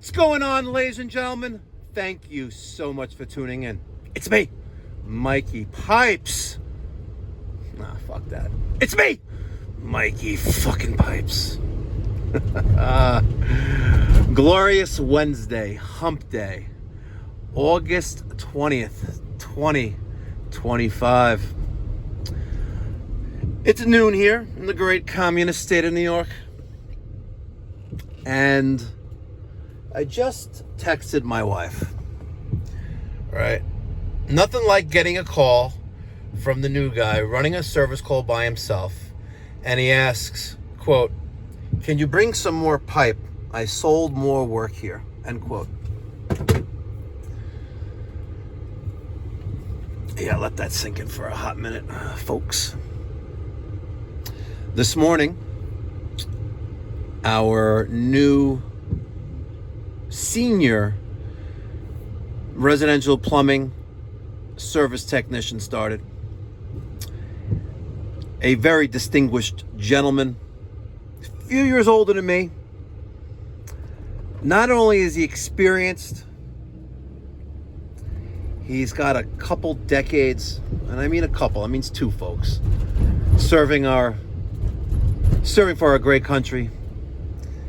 What's going on, ladies and gentlemen? Thank you so much for tuning in. It's me, Mikey Pipes. Nah, fuck that. It's me, Mikey fucking Pipes. Glorious Wednesday, hump day, August 20th, 2025. It's noon here in the great communist state of New York. And I just texted my wife. Right? Nothing like getting a call from the new guy running a service call by himself. And he asks, quote, "Can you bring some more pipe? I sold more work here," end quote. Yeah, let that sink in for a hot minute, folks. This morning, our new senior residential plumbing service technician started. A very distinguished gentleman, a few years older than me. Not only is he experienced, he's got a couple decades, and I mean a couple, I mean 2 folks, serving for our great country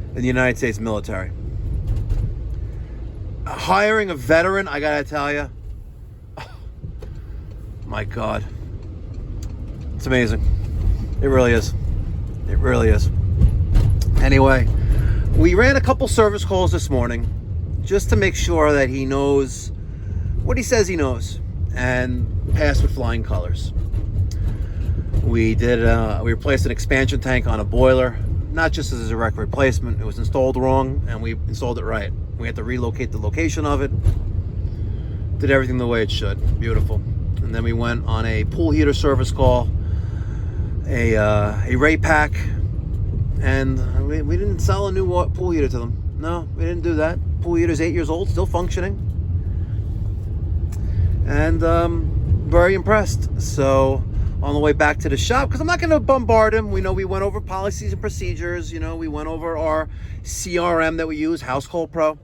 in the United States military. Hiring a veteran, I gotta tell you, oh, my God, it's amazing. It really is. It really is. Anyway, we ran a couple service calls this morning just to make sure that he knows what he says he knows and passed with flying colors. We replaced an expansion tank on a boiler, not just as a direct replacement. It was installed wrong, and we installed it right. We had to relocate the location of it. Did everything the way it should. Beautiful. And then we went on a pool heater service call, a Ray pack, and we didn't sell a new pool heater to them. No, we didn't do that. Pool heater's 8 years old, still functioning, and very impressed. So on the way back to the shop, because I'm not going to bombard him. We went over policies and procedures. We went over our CRM that we use, House Call Pro.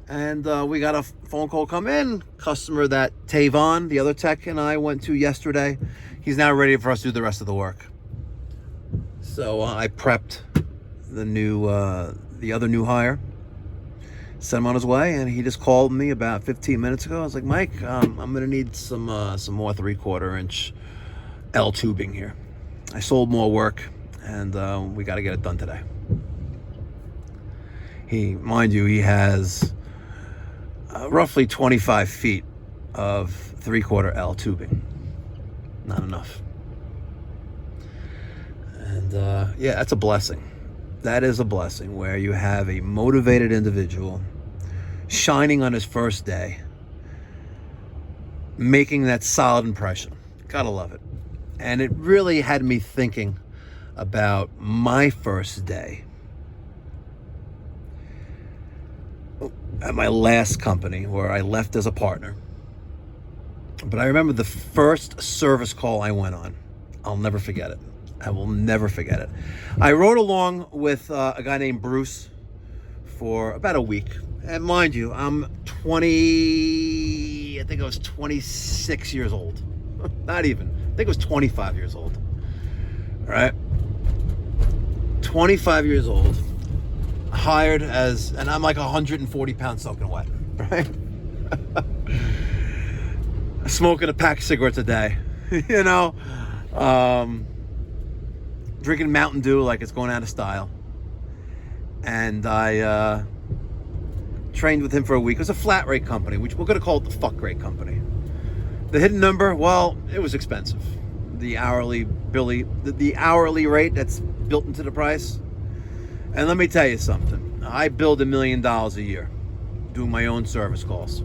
And we got a phone call come in. Customer that Tavon, the other tech, and I went to yesterday. He's now ready for us to do the rest of the work. So I prepped the other new hire. Sent him on his way, and he just called me about 15 minutes ago. I was like, "Mike, I'm gonna need some more 3/4 inch L tubing here. I sold more work, and we got to get it done today." Mind you, he has roughly 25 feet of 3/4 L tubing. Not enough. And yeah, that's a blessing. That is a blessing, where you have a motivated individual shining on his first day, making that solid impression. Gotta love it. And it really had me thinking about my first day at my last company, where I left as a partner. But I remember the first service call I went on. I'll never forget it. I will never forget it. I rode along with a guy named Bruce for about a week. And mind you, I'm 26 years old. Not even. I think I was 25 years old. All right? 25 years old. Hired and I'm like 140 pounds soaking wet. Right? Smoking a pack of cigarettes a day. Drinking Mountain Dew like it's going out of style. And I trained with him for a week. It was a flat rate company, which we're going to call it the fuck rate company. The hidden number, well, it was expensive. The hourly rate that's built into the price. And let me tell you something. I billed $1 million a year doing my own service calls.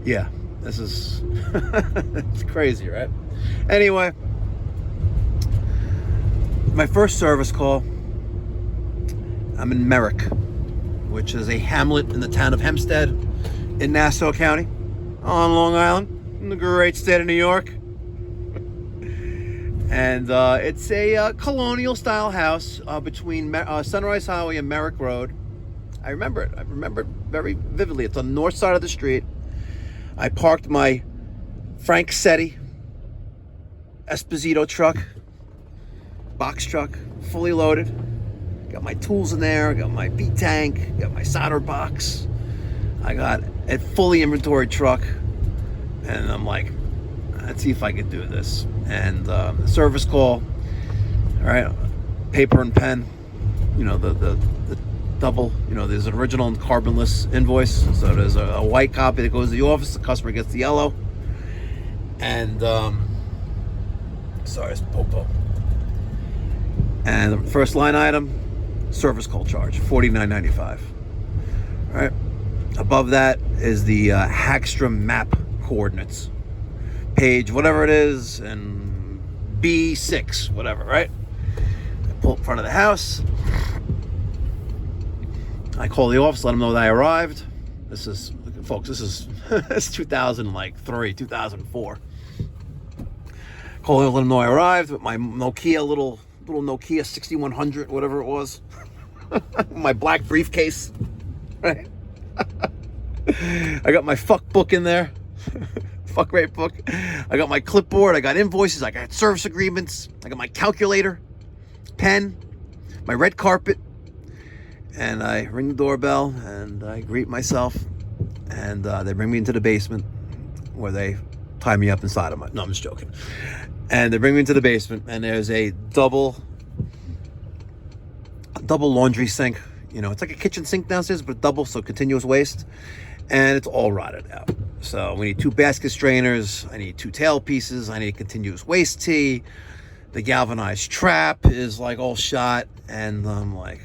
Yeah, this is it's crazy, right? Anyway, my first service call, I'm in Merrick, which is a hamlet in the town of Hempstead in Nassau County on Long Island in the great state of New York. And it's a colonial style house between Sunrise Highway and Merrick Road. I remember it. I remember it very vividly. It's on the north side of the street. I parked my Frank Setti Esposito truck, box truck, fully loaded. Got my tools in there, got my B tank, got my solder box. I got a fully inventory truck, and I'm like, let's see if I can do this. And the service call, all right, paper and pen, you know, the double, you know, there's an original and carbonless invoice. So there's a white copy that goes to the office, the customer gets the yellow. And, sorry, it's Popo. And the first line item, service call charge, $49.95. All right. Above that is the Hackstrom map coordinates. Page, whatever it is, and B6, whatever, right? I pull up in front of the house. I call the office, let them know that I arrived. This is, folks, this is it's 2003, 2004. Call them, let them know I arrived with my Nokia, little Nokia 6100, whatever it was. My black briefcase, right? I got my fuck book in there. Fuck rate book. I got my clipboard. I got invoices. I got service agreements. I got my calculator, pen, my red carpet. And I ring the doorbell and I greet myself. And they bring me into the basement where they tie me up inside of my... No, I'm just joking. And they bring me into the basement and there's a double laundry sink. You know, it's like a kitchen sink downstairs, but double, so continuous waste. And it's all rotted out. So we need 2 basket strainers. I need 2 tail pieces. I need continuous waste tee. The galvanized trap is like all shot. And I'm like,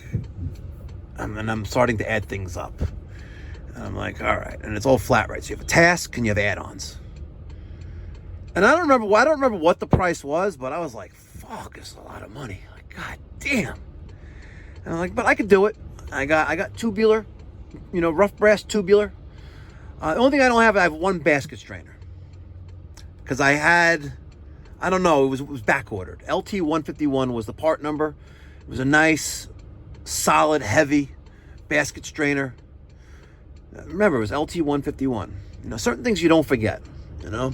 I'm starting to add things up. And I'm like, all right. And it's all flat, right? So you have a task and you have add-ons. And I don't remember what the price was, but I was like, fuck, it's a lot of money. Like, god damn. And I'm like, but I could do it. I got tubular, you know, rough brass tubular. The only thing I don't have, I have 1 basket strainer. Because I don't know, it was back ordered. LT151 was the part number. It was a nice, solid, heavy basket strainer. Remember, it was LT151. You know, certain things you don't forget, you know.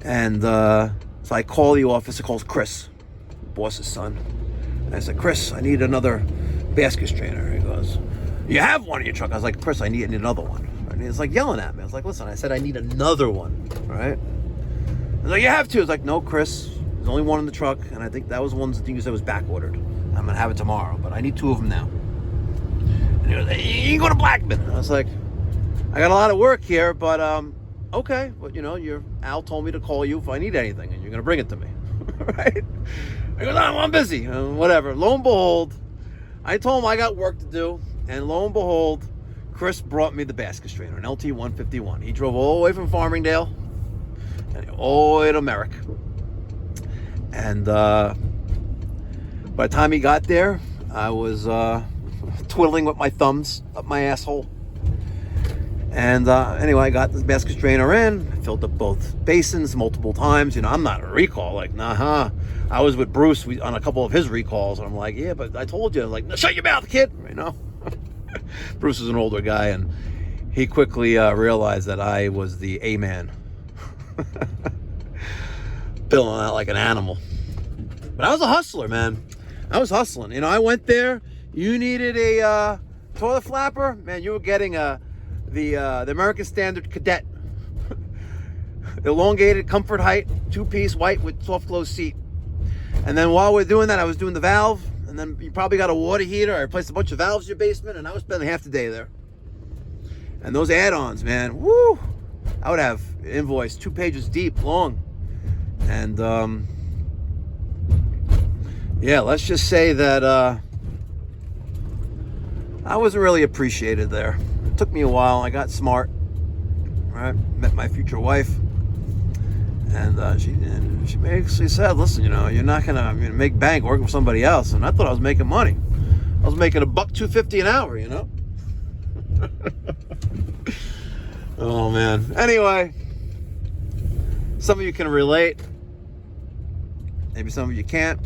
And so I call the office. I calls Chris, boss's son. And I said, Chris, I need another basket strainer. He goes, you have one in your truck. I was like, Chris, I need another one. And he's like yelling at me. I was like, listen, I said I need another one, right? I was like, you have 2. I was like, no, Chris, there's only 1 in the truck. And I think that was one thing you said was back ordered. I'm going to have it tomorrow, but I need 2 of them now. And he goes, hey, you can go to Blackman. And I was like, I got a lot of work here, but okay. But, you know, Al told me to call you if I need anything, and you're going to bring it to me, right? I go, no, I'm busy, whatever. Lo and behold, I told him I got work to do, and lo and behold, Chris brought me the basket strainer, an LT151. He drove all the way from Farmingdale and all the way to Merrick. And by the time he got there, I was twiddling with my thumbs up my asshole. And anyway, I got this basket strainer in, filled up both basins multiple times. You know, I'm not a recall, like, nah. I was with Bruce on a couple of his recalls, and I'm like, yeah, but I told you, like, shut your mouth, kid, you know? Bruce is an older guy, and he quickly realized that I was the A-man. Billing out like an animal. But I was a hustler, man. I was hustling. You know, I went there. You needed a toilet flapper, man, you were getting the American Standard Cadet. Elongated comfort height, 2-piece white with soft close seat. And then while we're doing that, I was doing the valve. And then you probably got a water heater. I replaced a bunch of valves in your basement, and I was spending half the day there. And those add-ons, man, woo! I would have invoice 2 pages deep, long. And yeah, let's just say that I wasn't really appreciated there. It took me a while. I got smart. Right? Met my future wife. And she basically said, listen, you know, you're not going to make bank working for somebody else. And I thought I was making money. I was making $1.250 an hour, you know? Oh, man. Anyway, some of you can relate. Maybe some of you can't,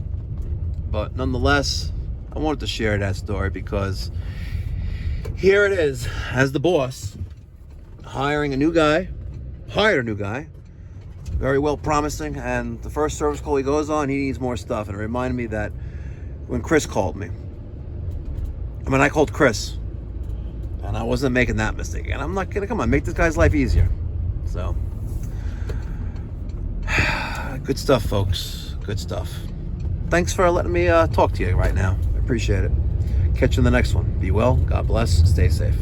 but nonetheless, I wanted to share that story because here it is, as the boss, hired a new guy, very well promising, and the first service call he goes on, he needs more stuff. And it reminded me that when Chris called me, I called Chris, and I wasn't making that mistake. And I'm not gonna, come on, make this guy's life easier. So, good stuff, folks. Good stuff. Thanks for letting me talk to you right now. I appreciate it. Catch you in the next one. Be well. God bless. Stay safe.